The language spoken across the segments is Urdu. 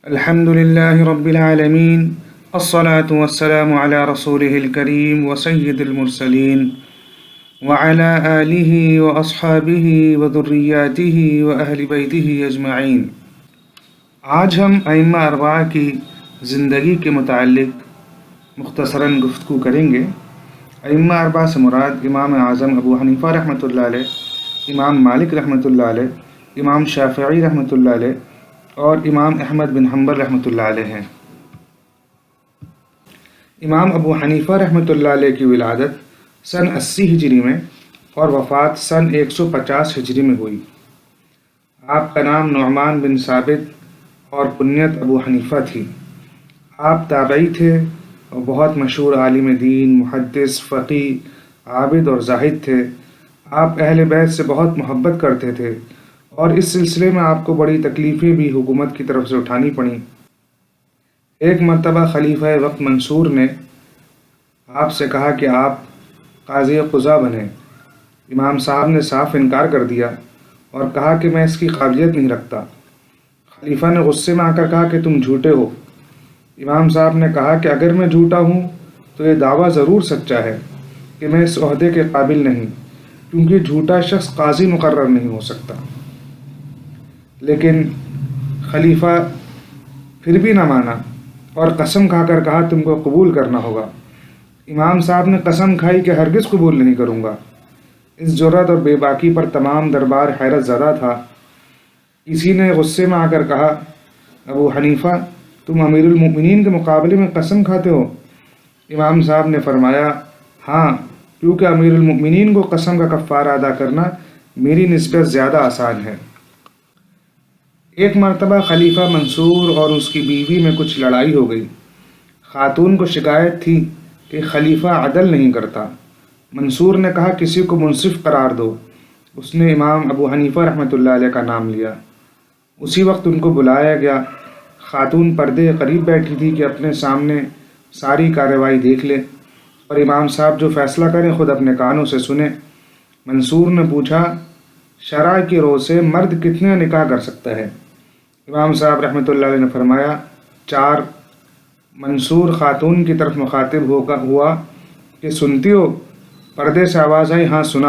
الحمد لله رب العالمين الصلاة والسلام على رسوله الكريم وسيد المرسلين وعلى آله وأصحابه وذرياته وأهل بيته أجمعين۔ آج ہم ائمہ اربعہ کی زندگی کے متعلق مختصراً گفتگو کریں گے۔ ائمہ اربعہ سے مراد امام اعظم ابو حنیفہ رحمۃ اللہ علیہ، امام مالک رحمۃ اللہ علیہ، امام شافعی رحمۃ اللہ علیہ اور امام احمد بن حنبل رحمۃ اللہ علیہ ہیں۔ امام ابو حنیفہ رحمۃ اللہ علیہ کی ولادت سن 80 ہجری میں اور وفات سن 150 ہجری میں ہوئی۔ آپ کا نام نعمان بن ثابت اور کنیت ابو حنیفہ تھی۔ آپ تابعی تھے اور بہت مشہور عالم دین، محدث، فقیہ، عابد اور زاہد تھے۔ آپ اہل بیت سے بہت محبت کرتے تھے اور اس سلسلے میں آپ کو بڑی تکلیفیں بھی حکومت کی طرف سے اٹھانی پڑیں۔ ایک مرتبہ خلیفہ وقت منصور نے آپ سے کہا کہ آپ قاضی قضا بنیں۔ امام صاحب نے صاف انکار کر دیا اور کہا کہ میں اس کی قابلیت نہیں رکھتا۔ خلیفہ نے غصے میں آ کر کہا کہ تم جھوٹے ہو۔ امام صاحب نے کہا کہ اگر میں جھوٹا ہوں تو یہ دعویٰ ضرور سچا ہے کہ میں اس عہدے کے قابل نہیں، کیونکہ جھوٹا شخص قاضی مقرر نہیں ہو سکتا۔ لیکن خلیفہ پھر بھی نہ مانا اور قسم کھا کر کہا تم کو قبول کرنا ہوگا۔ امام صاحب نے قسم کھائی کہ ہرگز قبول نہیں کروں گا۔ اس جرأت اور بے باکی پر تمام دربار حیرت زدہ تھا۔ کسی نے غصے میں آ کر کہا، ابو حنیفہ تم امیر المؤمنین کے مقابلے میں قسم کھاتے ہو؟ امام صاحب نے فرمایا، ہاں، کیونکہ امیر المؤمنین کو قسم کا کفارہ ادا کرنا میری نسبت زیادہ آسان ہے۔ ایک مرتبہ خلیفہ منصور اور اس کی بیوی میں کچھ لڑائی ہو گئی۔ خاتون کو شکایت تھی کہ خلیفہ عدل نہیں کرتا۔ منصور نے کہا کسی کو منصف قرار دو۔ اس نے امام ابو حنیفہ رحمۃ اللہ علیہ کا نام لیا۔ اسی وقت ان کو بلایا گیا۔ خاتون پردے قریب بیٹھی تھی کہ اپنے سامنے ساری کارروائی دیکھ لے اور امام صاحب جو فیصلہ کریں خود اپنے کانوں سے سنیں۔ منصور نے پوچھا، شرع کی رو سے مرد کتنے نکاح کر سکتا ہے؟ امام صاحب رحمۃ اللہ علیہ نے فرمایا، 4۔ منصور خاتون کی طرف مخاطب ہوا کہ سنتی ہو؟ پردے سے آواز آئی، ہاں سنا۔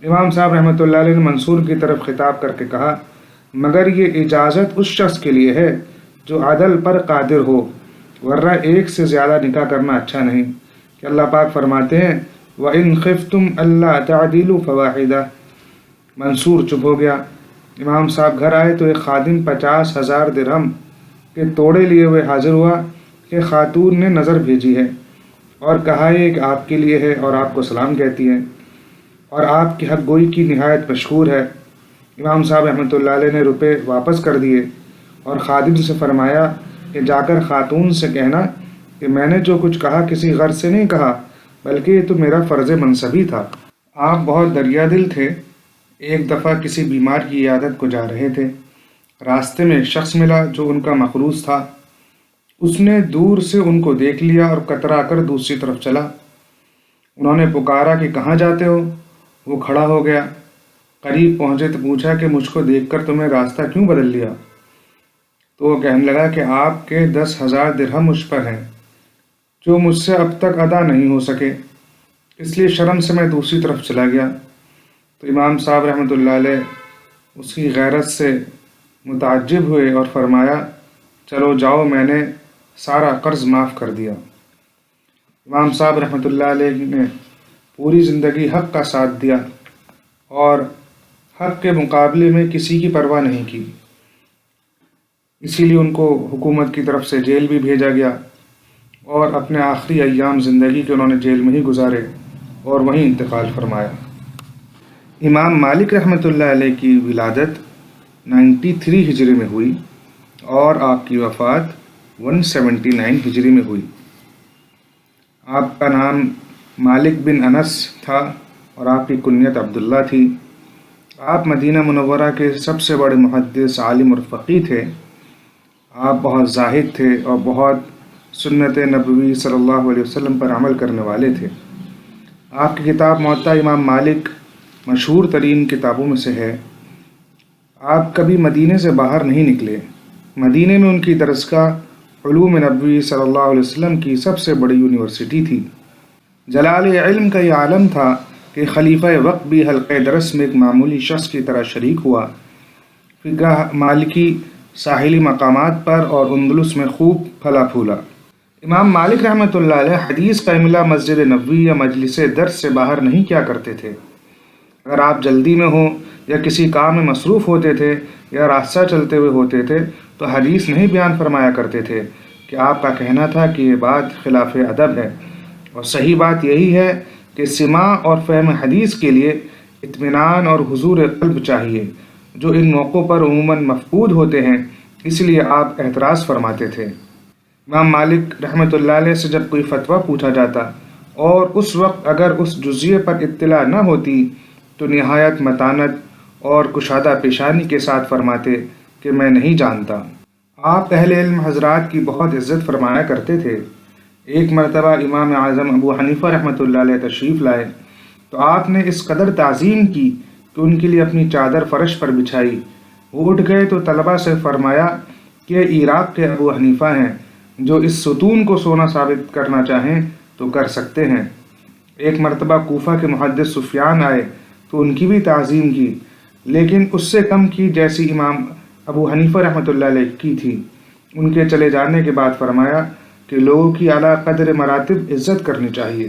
امام صاحب رحمۃ اللہ علیہ نے منصور کی طرف خطاب کر کے کہا، مگر یہ اجازت اس شخص کے لیے ہے جو عدل پر قادر ہو، ورنہ ایک سے زیادہ نکاح کرنا اچھا نہیں، کہ اللہ پاک فرماتے ہیں وَإِنْ خِفْتُمْ أَلَّا تَعْدِلُوا فَوَاحِدَةً۔ منصور چپ ہو گیا۔ امام صاحب گھر آئے تو ایک خادم 50,000 درہم کے توڑے لیے ہوئے حاضر ہوا کہ خاتون نے نظر بھیجی ہے اور کہا یہ کہ آپ کے لیے ہے اور آپ کو سلام کہتی ہے اور آپ کی حق گوئی کی نہایت مشہور ہے۔ امام صاحب رحمۃ اللہ علیہ نے روپے واپس کر دیے اور خادم سے فرمایا کہ جا کر خاتون سے کہنا کہ میں نے جو کچھ کہا کسی غرض سے نہیں کہا، بلکہ یہ تو میرا فرض منصبی تھا۔ آپ بہت دریا دل تھے۔ ایک دفعہ کسی بیمار کی عیادت کو جا رہے تھے۔ راستے میں ایک شخص ملا جو ان کا مخروص تھا۔ اس نے دور سے ان کو دیکھ لیا اور کترا کر دوسری طرف چلا۔ انہوں نے پکارا کہ کہاں جاتے ہو؟ وہ کھڑا ہو گیا۔ قریب پہنچے تو پوچھا کہ مجھ کو دیکھ کر تمہیں راستہ کیوں بدل لیا؟ تو وہ کہنے لگا کہ آپ کے 10,000 درہم مجھ پر ہیں جو مجھ سے اب تک ادا نہیں ہو سکے، اس لیے شرم سے میں دوسری طرف چلا گیا۔ تو امام صاحب رحمۃ اللہ علیہ اس کی غیرت سے متعجب ہوئے اور فرمایا، چلو جاؤ، میں نے سارا قرض معاف کر دیا۔ امام صاحب رحمۃ اللہ علیہ نے پوری زندگی حق کا ساتھ دیا اور حق کے مقابلے میں کسی کی پرواہ نہیں کی، اسی لیے ان کو حکومت کی طرف سے جیل بھی بھیجا گیا اور اپنے آخری ایام زندگی کے انہوں نے جیل میں ہی گزارے اور وہیں انتقال فرمایا۔ امام مالک رحمۃ اللہ علیہ کی ولادت 93 ہجری میں ہوئی اور آپ کی وفات 179 ہجری میں ہوئی۔ آپ کا نام مالک بن انس تھا اور آپ کی کنیت عبداللہ تھی۔ آپ مدینہ منورہ کے سب سے بڑے محدث، عالم اور فقیہ تھے۔ آپ بہت زاہد تھے اور بہت سنت نبوی صلی اللہ علیہ وسلم پر عمل کرنے والے تھے۔ آپ کی کتاب موطا امام مالک مشہور ترین کتابوں میں سے ہے۔ آپ کبھی مدینے سے باہر نہیں نکلے۔ مدینے میں ان کی درسگاہ علوم نبوی صلی اللہ علیہ وسلم کی سب سے بڑی یونیورسٹی تھی۔ جلال علم کا یہ عالم تھا کہ خلیفہ وقت بھی حلقہ درس میں ایک معمولی شخص کی طرح شریک ہوا۔ فقہ مالکی ساحلی مقامات پر اور اندلس میں خوب پھلا پھولا۔ امام مالک رحمۃ اللہ علیہ حدیث کا املا مسجد نبوی یا مجلس درس سے باہر نہیں کیا کرتے تھے۔ اگر آپ جلدی میں ہوں یا کسی کام میں مصروف ہوتے تھے یا راستہ چلتے ہوئے ہوتے تھے تو حدیث نہیں بیان فرمایا کرتے تھے کہ آپ کا کہنا تھا کہ یہ بات خلاف ادب ہے، اور صحیح بات یہی ہے کہ سماع اور فہم حدیث کے لیے اطمینان اور حضور قلب چاہیے، جو ان موقعوں پر عموماً مفقود ہوتے ہیں، اس لیے آپ اعتراض فرماتے تھے۔ امام مالک رحمۃ اللہ علیہ سے جب کوئی فتویٰ پوچھا جاتا اور اس وقت اگر اس جزیے پر اطلاع نہ ہوتی تو نہایت متانت اور کشادہ پیشانی کے ساتھ فرماتے کہ میں نہیں جانتا۔ آپ اہل علم حضرات کی بہت عزت فرمایا کرتے تھے۔ ایک مرتبہ امام اعظم ابو حنیفہ رحمۃ اللہ علیہ تشریف لائے تو آپ نے اس قدر تعظیم کی کہ ان کے لیے اپنی چادر فرش پر بچھائی۔ وہ اٹھ گئے تو طلبہ سے فرمایا کہ عراق کے ابو حنیفہ ہیں، جو اس ستون کو سونا ثابت کرنا چاہیں تو کر سکتے ہیں۔ ایک مرتبہ کوفہ کے محدث سفیان آئے تو ان کی بھی تعظیم کی، لیکن اس سے کم کی جیسی امام ابو حنیفہ رحمۃ اللہ علیہ کی تھی۔ ان کے چلے جانے کے بعد فرمایا کہ لوگوں کی اعلیٰ قدر مراتب عزت کرنی چاہیے۔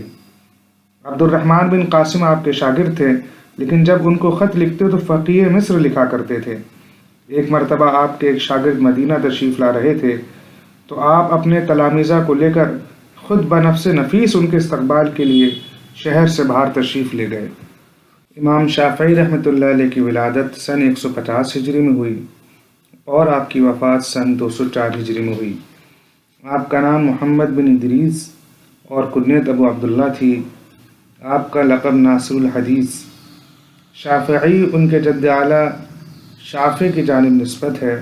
عبد الرحمن بن قاسم آپ کے شاگرد تھے، لیکن جب ان کو خط لکھتے تو فقیہ مصر لکھا کرتے تھے۔ ایک مرتبہ آپ کے ایک شاگرد مدینہ تشریف لا رہے تھے تو آپ اپنے تلامذہ کو لے کر خود بنفس نفیس ان کے استقبال کے لیے شہر سے باہر تشریف لے گئے۔ امام شافعی رحمۃ اللہ علیہ کی ولادت سن 150 ہجری میں ہوئی اور آپ کی وفات سن 204 ہجری میں ہوئی۔ آپ کا نام محمد بن ادریس اور کنیت ابو عبداللہ تھی۔ آپ کا لقب ناصر الحدیث شافعی ان کے جد اعلیٰ شافع کی جانب نسبت ہے۔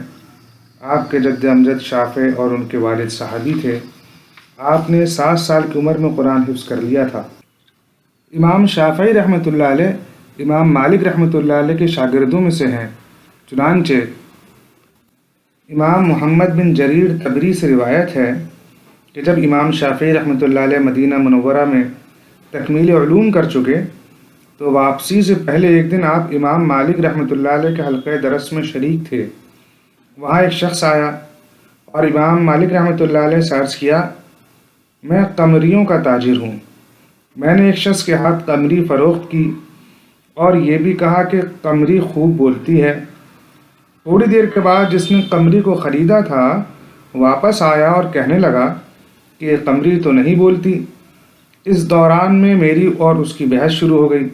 آپ کے جد امجد شافع اور ان کے والد صحابی تھے۔ آپ نے 7 سال کی عمر میں قرآن حفظ کر لیا تھا۔ امام شافعی رحمۃ اللہ علیہ امام مالک رحمۃ اللہ علیہ کے شاگردوں میں سے ہیں۔ چنانچہ امام محمد بن جریر طبری سے روایت ہے کہ جب امام شافعی رحمۃ اللہ علیہ مدینہ منورہ میں تکمیل علوم کر چکے تو واپسی سے پہلے ایک دن آپ امام مالک رحمۃ اللہ علیہ کے حلقہ درس میں شریک تھے۔ وہاں ایک شخص آیا اور امام مالک رحمۃ اللہ علیہ سے عرض کیا، میں قمریوں کا تاجر ہوں۔ میں نے ایک شخص کے ہاتھ قمری فروخت کی اور یہ بھی کہا کہ قمری خوب بولتی ہے۔ تھوڑی دیر کے بعد جس نے قمری کو خریدا تھا واپس آیا اور کہنے لگا کہ قمری تو نہیں بولتی۔ اس دوران میں میری اور اس کی بحث شروع ہو گئی۔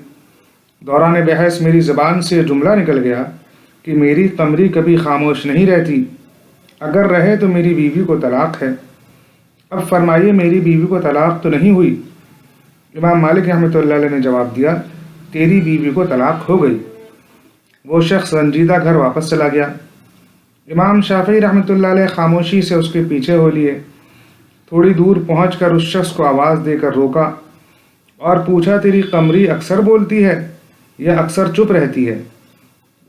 دوران بحث میری زبان سے جملہ نکل گیا کہ میری قمری کبھی خاموش نہیں رہتی، اگر رہے تو میری بیوی کو طلاق ہے۔ اب فرمائیے میری بیوی کو طلاق تو نہیں ہوئی؟ امام مالک رحمۃ اللہ علیہ نے جواب دیا، تیری بیوی کو طلاق ہو گئی۔ وہ شخص رنجیدہ گھر واپس چلا گیا۔ امام شافعی رحمۃ اللہ علیہ خاموشی سے اس کے پیچھے ہو لیے۔ تھوڑی دور پہنچ کر اس شخص کو آواز دے کر روکا اور پوچھا، تیری قمری اکثر بولتی ہے یا اکثر چپ رہتی ہے؟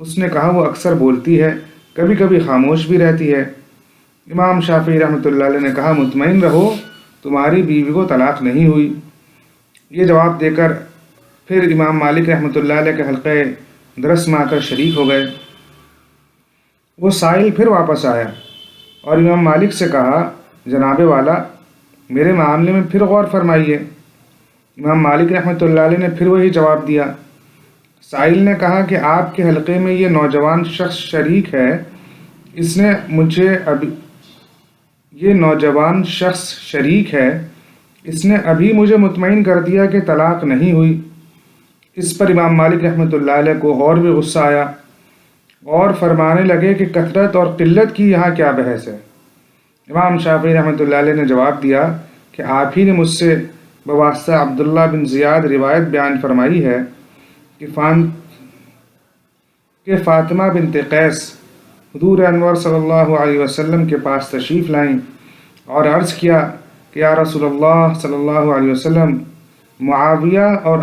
اس نے کہا وہ اکثر بولتی ہے، کبھی کبھی خاموش بھی رہتی ہے۔ امام شافعی رحمۃ اللہ علیہ نے کہا، مطمئن رہو تمہاری بیوی کو طلاق نہیں ہوئی۔ یہ جواب دے کر پھر امام مالک رحمۃ اللہ علیہ کے حلقے درس میں آ کر شریک ہو گئے۔ وہ سائل پھر واپس آیا اور امام مالک سے کہا، جناب والا میرے معاملے میں پھر غور فرمائیے۔ امام مالک رحمۃ اللہ علیہ نے پھر وہی جواب دیا۔ سائل نے کہا کہ آپ کے حلقے میں یہ نوجوان شخص شریک ہے، اس نے ابھی مجھے مطمئن کر دیا کہ طلاق نہیں ہوئی۔ اس پر امام مالک رحمۃ اللہ علیہ کو اور بھی غصہ آیا اور فرمانے لگے کہ کثرت اور قلت کی یہاں کیا بحث ہے۔ امام شافعی رحمۃ اللہ علیہ نے جواب دیا کہ آپ ہی نے مجھ سے بواسطہ عبداللہ بن زیاد روایت بیان فرمائی ہے کہ فاطمہ بنت قیس حضور انور صلی اللہ علیہ وسلم کے پاس تشریف لائیں اور عرض کیا کہ یا رسول اللہ صلی اللہ علیہ وسلم، معاویہ اور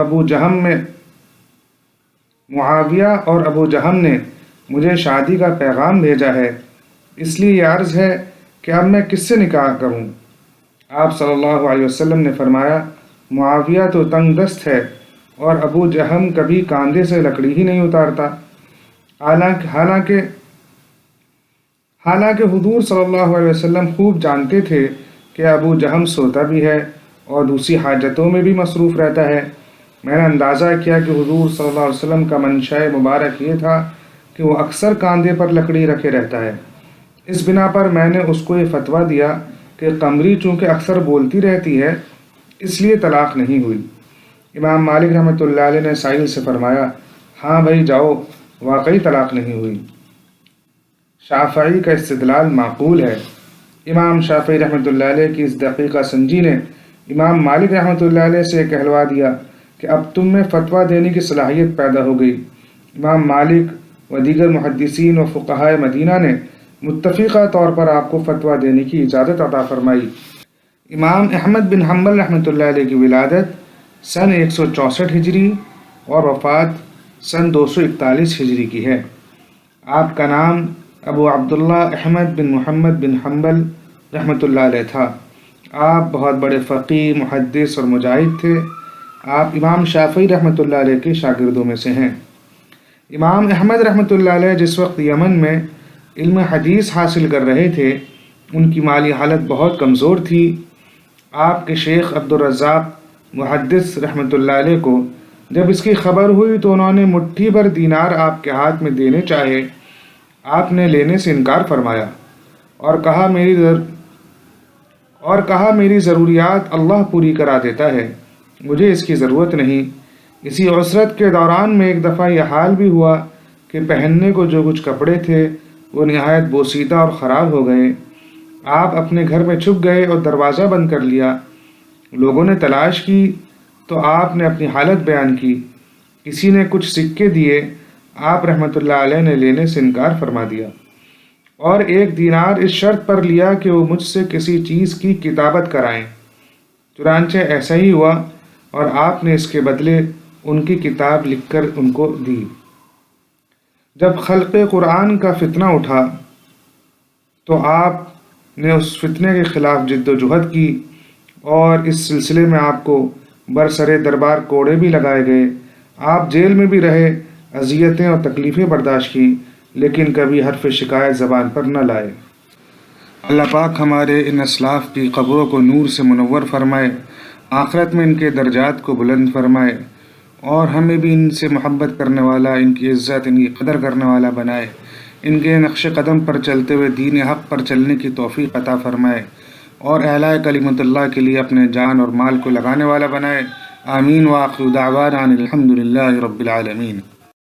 ابو جہم نے مجھے شادی کا پیغام بھیجا ہے اس لیے یہ عرض ہے کہ اب میں کس سے نکاح کروں؟ آپ صلی اللہ علیہ وسلم نے فرمایا، معاویہ تو تنگ دست ہے اور ابو جہم کبھی کاندھے سے لکڑی ہی نہیں اتارتا۔ حالانکہ حضور صلی اللہ علیہ وسلم خوب جانتے تھے کہ ابو جہم سوتا بھی ہے اور دوسری حاجتوں میں بھی مصروف رہتا ہے۔ میں نے اندازہ کیا کہ حضور صلی اللہ علیہ وسلم کا منشاء مبارک یہ تھا کہ وہ اکثر کاندھے پر لکڑی رکھے رہتا ہے۔ اس بنا پر میں نے اس کو یہ فتویٰ دیا کہ قمری چونکہ اکثر بولتی رہتی ہے اس لیے طلاق نہیں ہوئی۔ امام مالک رحمۃ اللہ علیہ نے سائل سے فرمایا، ہاں بھائی جاؤ، واقعی طلاق نہیں ہوئی۔ شافعی کا استدلال معقول ہے۔ امام شافعی رحمۃ اللہ علیہ کی اس دقیقہ سنجی نے امام مالک رحمۃ اللہ علیہ سے کہلوا دیا کہ اب تم میں فتویٰ دینے کی صلاحیت پیدا ہو گئی۔ امام مالک و دیگر محدثین و فقہائے مدینہ نے متفقہ طور پر آپ کو فتویٰ دینے کی اجازت عطا فرمائی۔ امام احمد بن حنبل رحمۃ اللہ علیہ کی ولادت سن 164 ہجری اور وفات سن 241 ہجری کی ہے۔ آپ کا نام ابو عبداللہ احمد بن محمد بن حنبل رحمۃ اللہ علیہ تھا۔ آپ بہت بڑے فقیہ، محدث اور مجاہد تھے۔ آپ امام شافعی رحمۃ اللہ علیہ کے شاگردوں میں سے ہیں۔ امام احمد رحمۃ اللہ علیہ جس وقت یمن میں علم حدیث حاصل کر رہے تھے ان کی مالی حالت بہت کمزور تھی۔ آپ کے شیخ عبدالرزاق محدث رحمۃ اللہ علیہ کو جب اس کی خبر ہوئی تو انہوں نے مٹھی بھر دینار آپ کے ہاتھ میں دینے چاہے۔ آپ نے لینے سے انکار فرمایا اور کہا میری ضروریات اللہ پوری کرا دیتا ہے، مجھے اس کی ضرورت نہیں۔ اسی عسرت کے دوران میں ایک دفعہ یہ حال بھی ہوا کہ پہننے کو جو کچھ کپڑے تھے وہ نہایت بوسیدہ اور خراب ہو گئے۔ آپ اپنے گھر میں چھپ گئے اور دروازہ بند کر لیا۔ لوگوں نے تلاش کی تو آپ نے اپنی حالت بیان کی۔ کسی نے کچھ سکے دیے، آپ رحمۃ اللہ علیہ نے لینے سے انکار فرما دیا اور 1 دینار اس شرط پر لیا کہ وہ مجھ سے کسی چیز کی کتابت کرائیں۔ چنانچہ ایسا ہی ہوا اور آپ نے اس کے بدلے ان کی کتاب لکھ کر ان کو دی۔ جب خلق قرآن کا فتنہ اٹھا تو آپ نے اس فتنے کے خلاف جد و جہد کی اور اس سلسلے میں آپ کو برسر دربار کوڑے بھی لگائے گئے۔ آپ جیل میں بھی رہے، اذیتیں اور تکلیفیں برداشت کی، لیکن کبھی حرف شکایت زبان پر نہ لائے۔ اللہ پاک ہمارے ان اسلاف کی قبروں کو نور سے منور فرمائے، آخرت میں ان کے درجات کو بلند فرمائے اور ہمیں بھی ان سے محبت کرنے والا، ان کی عزت، ان کی قدر کرنے والا بنائے، ان کے نقش قدم پر چلتے ہوئے دین حق پر چلنے کی توفیق عطا فرمائے اور اعلاء کلمت اللہ کے لیے اپنے جان اور مال کو لگانے والا بنائے۔ آمین۔ وآخر دعوانا الحمد للہ رب العالمین۔